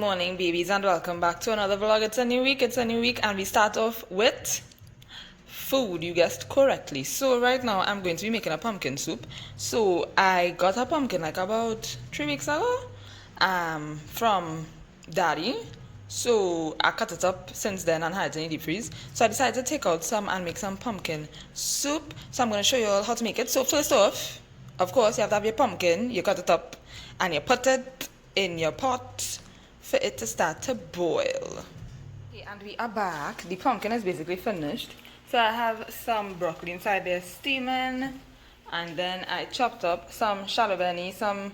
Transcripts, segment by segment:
morning, babies, and welcome back to another vlog. It's a new week, and we start off with food. You guessed correctly. So right now I'm going to be making a pumpkin soup. So I got a pumpkin like about 3 weeks ago from daddy. So I cut it up since then and had it in the deep freeze. So I decided to take out some and make some pumpkin soup. So I'm going to show you all how to make it. So first off, of course, you have to have your pumpkin. You cut it up and you put it in your pot for it to start to boil. Okay, and we are back. The pumpkin is basically finished. So I have some broccoli inside there steaming, and then I chopped up some shallow belly, some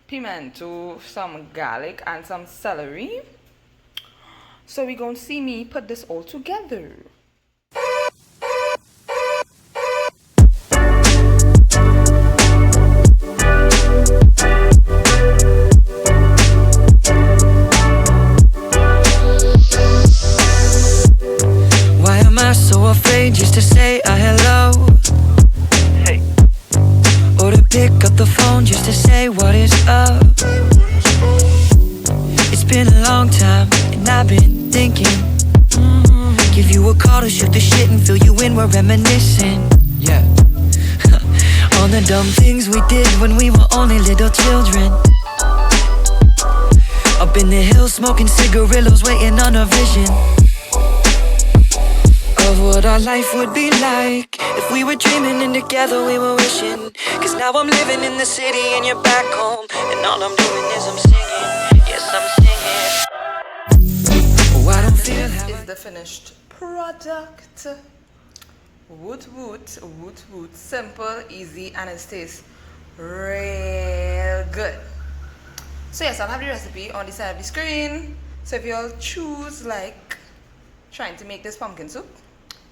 pimento, some garlic, and some celery. So we're going to see me put this all together. So afraid just to say a hello, hey, or to pick up the phone just to say what is up. It's been a long time and I've been thinking, give you a call to shoot the shit and fill you in, we're reminiscing, yeah. On the dumb things we did when we were only little children. Up in the hills smoking cigarillos, waiting on a vision of what our life would be like if we were dreaming and together we were wishing. Cause now I'm living in the city and you're back home, and all I'm doing is I'm singing. Yes, I'm singing. Oh, I don't feel how This is the finished product. Woot woot, woot woot. Simple, easy, and it tastes real good. So yes, I'll have the recipe on the side of the screen. So if you all choose like trying to make this pumpkin soup,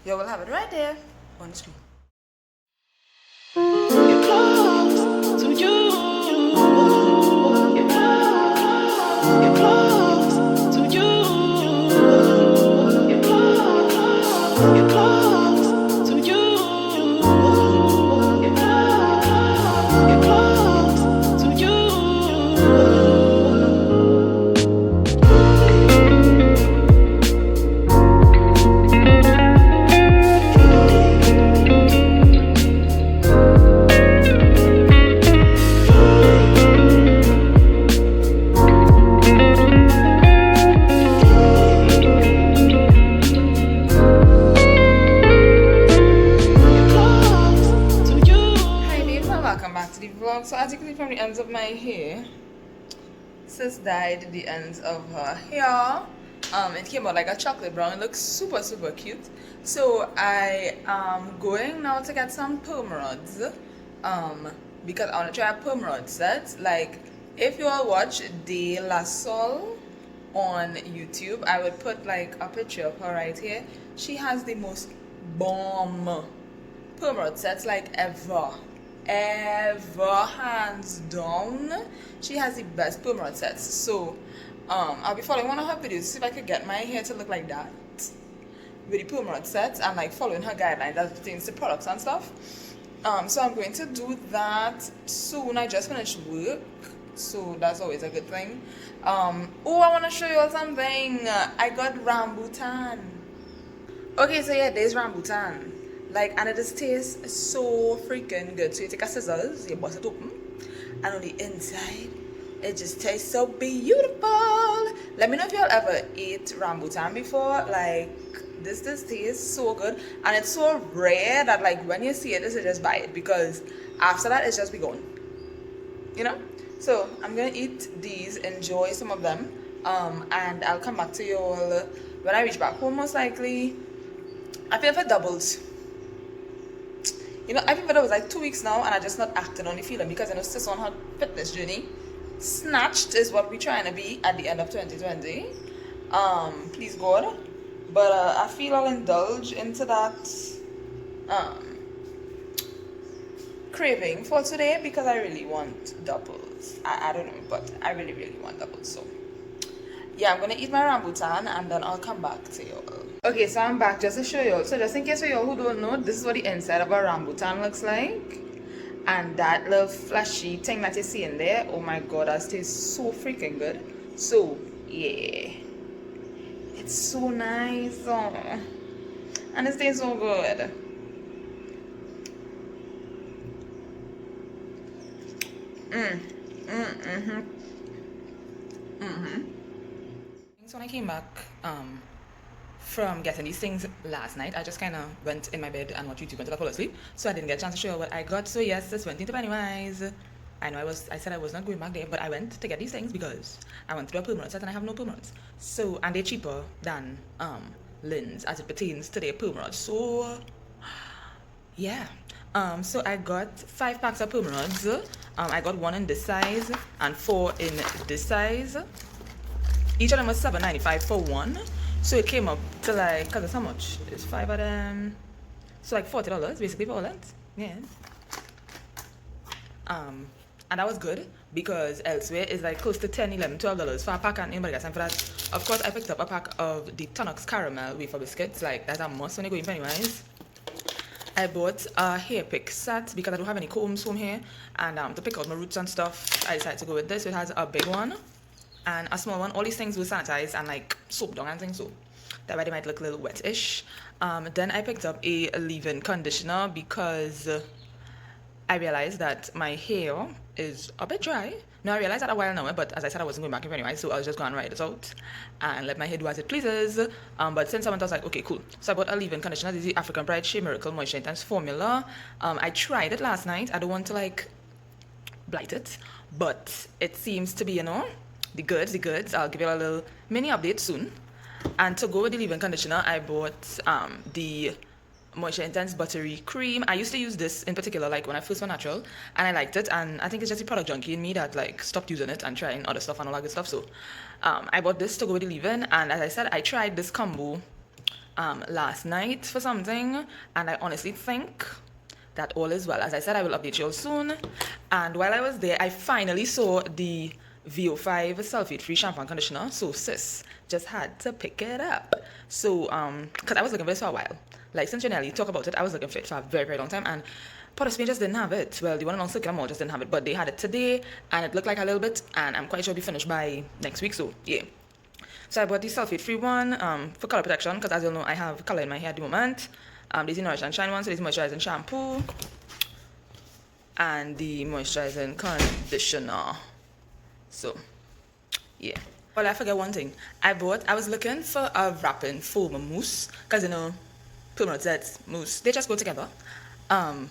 you will have it right there on the screen. You're close to you. You're close to you. You're close to you. You're close to you. So as you can see from the ends of my hair, sis dyed the ends of her hair. It came out like a chocolate brown. It looks super cute. So I am going now to get some perm rods, because I want to try a perm rod set. Like if you all watch De La Sol on YouTube, I would put like a picture of her right here. She has the most bomb perm rod sets like ever, hands down. She has the best perm rod sets. So I'll be following one of her videos to see if I could get my hair to look like that with the perm rod sets, and like following her guidelines as pertains to products and stuff. So I'm going to do that soon. I just finished work, so that's always a good thing. Oh, I want to show you all something. I got rambutan. Okay, so yeah, there's rambutan. Like, and it just tastes so freaking good. So you take a scissors, you bust it open, and on the inside, it just tastes so beautiful. Let me know if y'all ever ate rambutan before. Like, this tastes so good, and it's so rare that like when you see it, you just buy it, because after that it's just be gone. You know. So I'm gonna eat these, enjoy some of them, and I'll come back to you all when I reach back home. Most likely, I feel for doubles. You know, I think it was like 2 weeks now, and I just not acting on the feeling, because I know sis on her fitness journey. Snatched is what we're trying to be at the end of 2020. Please God. But I feel I'll indulge into that craving for today, because I really want doubles. I don't know, but I really want doubles. So yeah, I'm gonna eat my rambutan and then I'll come back to you all. Okay, so I'm back just to show you all. So just in case for you all who don't know, this is what the inside of a rambutan looks like. And that little fleshy thing that you see in there, oh my god, that tastes so freaking good. So Yeah. It's so nice. Oh. And it tastes so good. So when I came back from getting these things last night, I just kind of went in my bed and watched YouTube until I fell asleep. So I didn't get a chance to show what I got. So yes, this went into Pennywise. I know I said I was not going back there, but I went to get these things because I went to do a perm set and I have no perm rods. So, and they're cheaper than Lynn's as it pertains to their perm rods. So yeah. So I got 5 packs of perm rods. I got 1 in this size and 4 in this size. Each of them was $7.95 for 1. So it came up to like, cause it's how much? It's 5 of them. So like $40 basically for all that. Yeah. And that was good because elsewhere it's like close to $10, $11, $12 for a pack, and anybody got time for that. Of course, I picked up a pack of the Tunnocks caramel wafer biscuits. Like that's a must when you go in Pennywise. I bought a hair pick set because I don't have any combs home here, and to pick out my roots and stuff, I decided to go with this. It has a big one and a small one. All these things were sanitized and like soap down and things, so that way they might look a little wet-ish. Then I picked up a leave-in conditioner because I realized that my hair is a bit dry. Now I realized that a while now, but as I said, I wasn't going back in anyway, so I was just going to ride it out and let my hair do as it pleases. But since I went, I was like, okay, cool. So I bought a leave-in conditioner. This is the African Pride Shea Miracle Moisture Intense Formula. I tried it last night. I don't want to like blight it, but it seems to be, you know, the goods. I'll give you a little mini update soon. And to go with the leave-in conditioner, I bought the Moisture Intense Buttery Cream. I used to use this in particular like when I first went natural, and I liked it, and I think it's just the product junkie in me that like stopped using it and trying other stuff and all that good stuff. So I bought this to go with the leave-in, and as I said, I tried this combo last night for something, and I honestly think that all is well. As I said, I will update you all soon. And while I was there, I finally saw the VO5 sulfate-free shampoo and conditioner, so sis just had to pick it up. So because I was looking for this for a while, like since Janelle talked about it, I was looking for it for a very, very long time, and Port of Spain just didn't have it. Well, the one along Circular Mall just didn't have it, but they had it today, and it looked like a little bit, and I'm quite sure it'll be finished by next week, so yeah. So I bought the sulfate-free one for color protection, because as you know, I have color in my hair at the moment. There's the Nourish and Shine one, so there's the moisturizing shampoo, and the moisturizing conditioner. So, yeah. Well, I forgot one thing. I was looking for a wrapping foam mousse, because you know, permanent sets, mousse, they just go together. And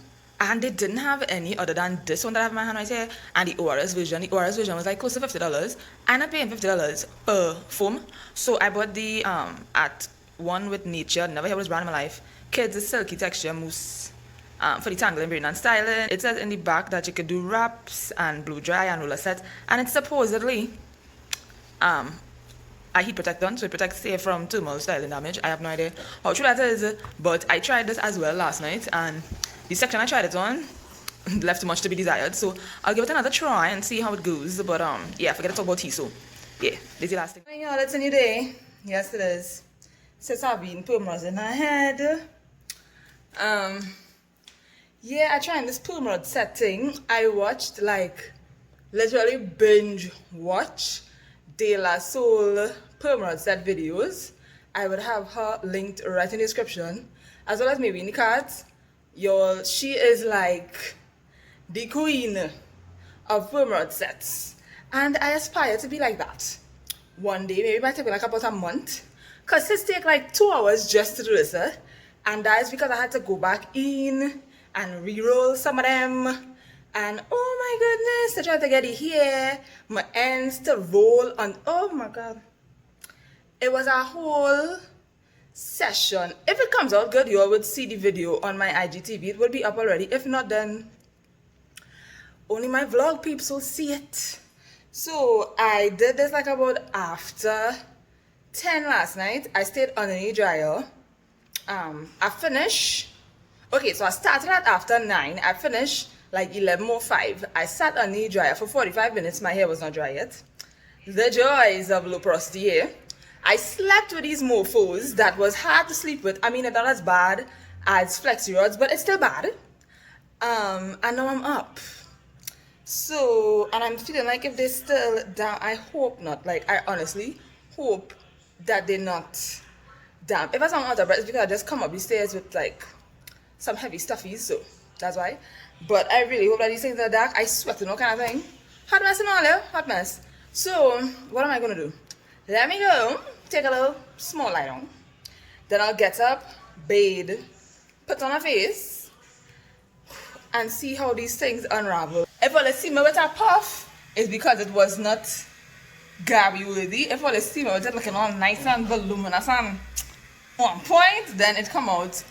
they didn't have any other than this one that I have in my hand right here, and the ORS version. The ORS version was like close to $50, and I'm paying $50 per foam. So I bought the at One with Nature, never heard of this brand in my life, Kids Silky Texture Mousse for the tangling, braiding, and styling. It says in the back that you could do wraps and blow dry and roller set, and it's supposedly a heat protectant, so it protects hair from thermal styling damage. I have no idea how true that is, but I tried this as well last night, and the section I tried it on left much to be desired, so I'll give it another try and see how it goes. But yeah, forget to talk about tea, so yeah, this is the last thing. Hey y'all, it's a new day. Yes, it is. Since I've been perm rods in my head. Yeah, I tried this perm rod setting. I watched like literally binge watch De La Soul perm rod set videos. I would have her linked right in the description, as well as maybe in the cards. Y'all, she is like the queen of perm rod sets, and I aspire to be like that one day. Maybe it might take like about a month, because it take like 2 hours just to do this, and that is because I had to go back in and re-roll some of them, and oh my goodness, to try to get the hair, my ends to roll on. Oh my god, it was a whole session. If it comes out good, you all would see the video on my IGTV. It will be up already. If not, then only my vlog peeps will see it. So I did this like about after 10 last night. I stayed underneath dryer. I finished. Okay, so I started at after 9. I finished like 11:05. I sat underneath dryer for 45 minutes. My hair was not dry yet. The joys of low porosity hair. I slept with these mofos that was hard to sleep with. I mean, it's not as bad as flexi rods, but it's still bad. And now I'm up. So, and I'm feeling like if they're still down, I hope not. Like, I honestly hope that they're not damp. If I sound out of breath, it's because I just come up these stairs with like some heavy stuffies, so that's why. But I really hope that these things are dark. I sweat and all kind of thing. Hot mess and all there, hot mess. So what am I gonna do? Let me go take a little small light on. Then I'll get up, bathe, put on a face, and see how these things unravel. If all the see me with a puff, it's because it was not Gabby worthy. If all the see me with it looking all nice and voluminous and on point, then it come out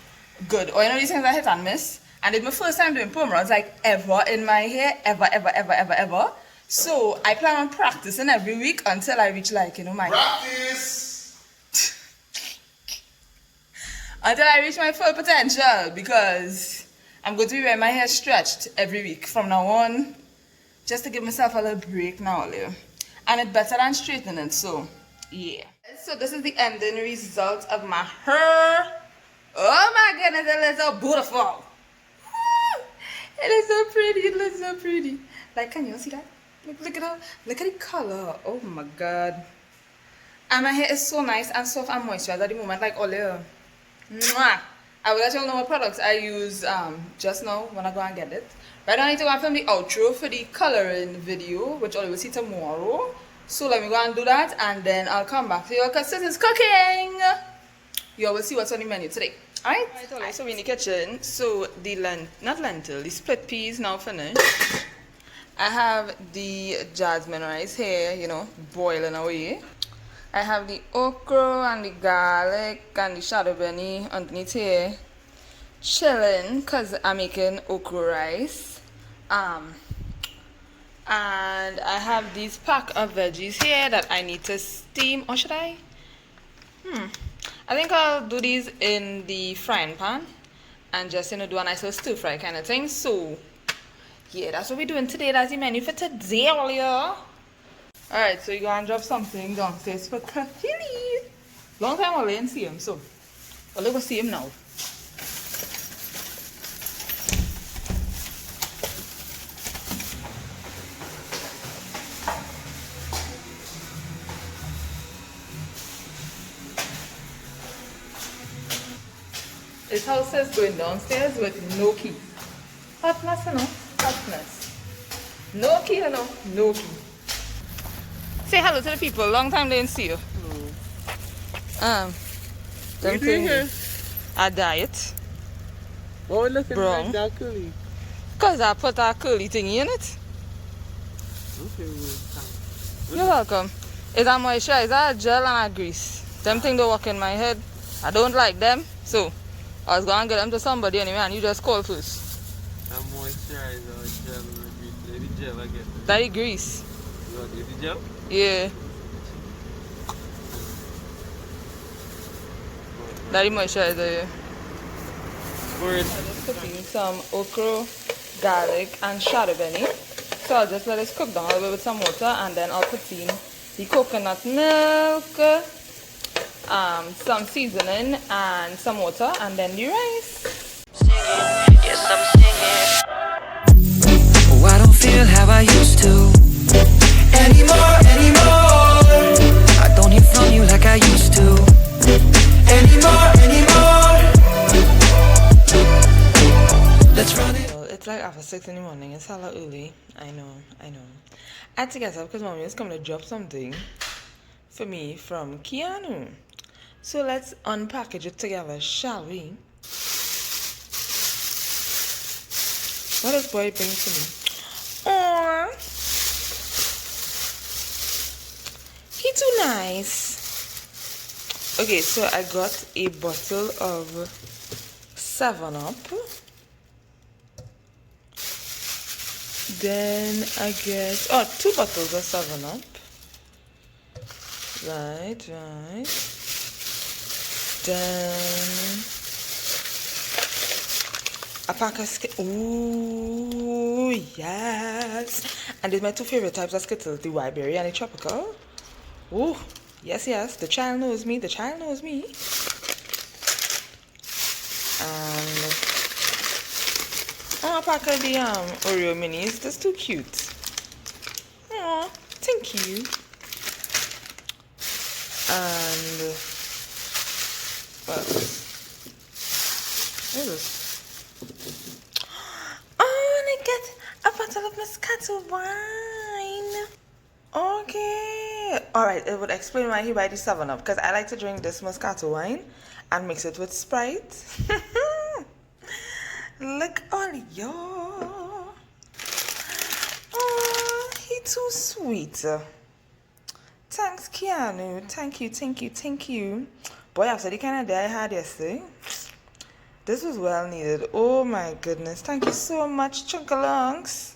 good. Or you know these things I hit and miss. And it's my first time doing perm rods like ever in my hair, ever. So I plan on practicing every week until I reach like, you know, my practice. Until I reach my full potential, because I'm going to be wearing my hair stretched every week from now on, just to give myself a little break now, and it's better than straightening, so yeah. So this is the ending result of my hair. Oh my goodness, it looks so beautiful. It is so pretty, it looks so pretty. Like, can you see that? Look at the color. Oh my god. And my hair is so nice and soft and moisturized at the moment, like Oleo. Mwah! I will let you all know what products I use just now when I go and get it. Right now I need to go and film the outro for the coloring video, which I will see tomorrow. So let me go and do that, and then I'll come back to you because this is cooking. You all will see what's on the menu today. Alright, so we're in the kitchen. So the the split peas now finished. I have the jasmine rice here, you know, boiling away. I have the okra and the garlic and the shadow bunny underneath here, chilling because I'm making okra rice. And I have these pack of veggies here that I need to steam. Or should I? I think I'll do these in the frying pan and just, you know, do a nice little stir fry kind of thing. So yeah, that's what we're doing today. That's the menu for today, earlier. Alright, so you're gonna drop something downstairs for Kachili. Long time I didn't see him, so I'll go see him now. His house is going downstairs with no key. Hotness, you know? Hotness. No key, you know? No key. Say hello to the people. Long time they didn't see you. Hello. Them you doing here? A diet. Why we looking Brown. like that curly? Because I put a curly thingy in it. Okay, well, You're welcome. It's a moisturizer, a gel, and a grease. Them things don't work in my head. I don't like them. So I was going to get them to somebody anyway, and you just call first. I'm moisturizer, gel, and grease. Lady gel, I get it. That is grease. You want lady gel? Yeah. That is moisturizer, yeah. Word. I'm just cooking some okra, garlic, and shadow bunny. So I'll just let it cook down a little bit with some water, and then I'll put in the coconut milk, some seasoning, and some water, and then the rice. Yes, I'm singing. Oh, I don't feel how I used to anymore. I don't hear from you like I used to anymore. Let's run it. Well, it's like after 6 in the morning. It's hella early. I know. I had to get up because mommy is coming to drop something for me from Keanu. So let's unpackage it together, shall we? What does boy bring to me? Aww. He too nice. Okay, so I got a bottle of 7-Up. Then I get 2 bottles of 7-Up. Right. Then a pack of ooh, yes. And these are my 2 favorite types of Skittles, the white berry and the tropical. Ooh, yes. The child knows me. And a pack of the Oreo minis. That's too cute. Aw, thank you. And what is this? Oh, and I get a bottle of Moscato wine. Okay. Alright, it would explain why he buy the 7-Up, because I like to drink this Moscato wine and mix it with Sprite. Look all y'all. Oh, he too sweet. Thanks, Keanu. Thank you, thank you, thank you. Boy, after the kind of day I had yesterday, this was well needed. Oh my goodness. Thank you so much, Chunkalunks.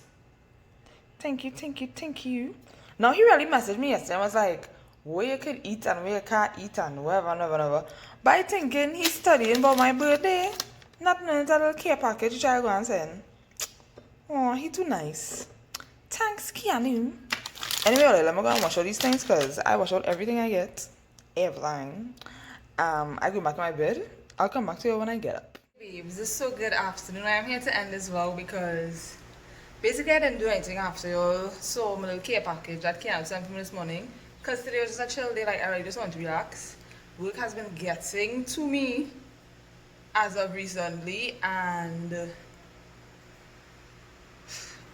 Thank you, thank you, thank you. Now, he really messaged me yesterday and was like, where you could eat and where you can't eat and whatever. But I thinking he's studying about my birthday. Not knowing that little care package which I go and send. Oh, he too nice. Thanks, Keanu. Anyway, let me go and wash all these things because I wash out everything I get. Everything. I go back to my bed. I'll come back to you when I get up. Babes, it's so good afternoon. I'm here to end this vlog because basically I didn't do anything after you all saw my little care package that came out sent me this morning. Because today was just a chill day, like I really just want to relax. Work has been getting to me as of recently, and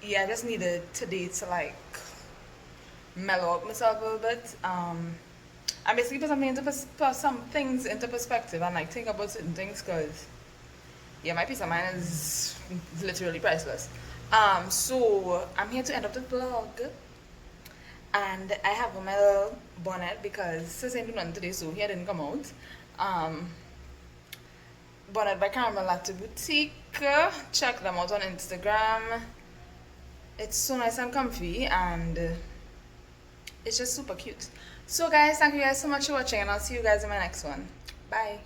yeah, I just needed today to like mellow up myself a little bit. I basically put some things into perspective and like think about certain things because yeah, my peace of mind is literally priceless. So I'm here to end up the vlog, and I have on my little bonnet because since I do nothing today, so here didn't come out. Bonnet by Caramel Latte Boutique. Check them out on Instagram. It's so nice and comfy, and it's just super cute. So guys, thank you guys so much for watching, and I'll see you guys in my next one. Bye.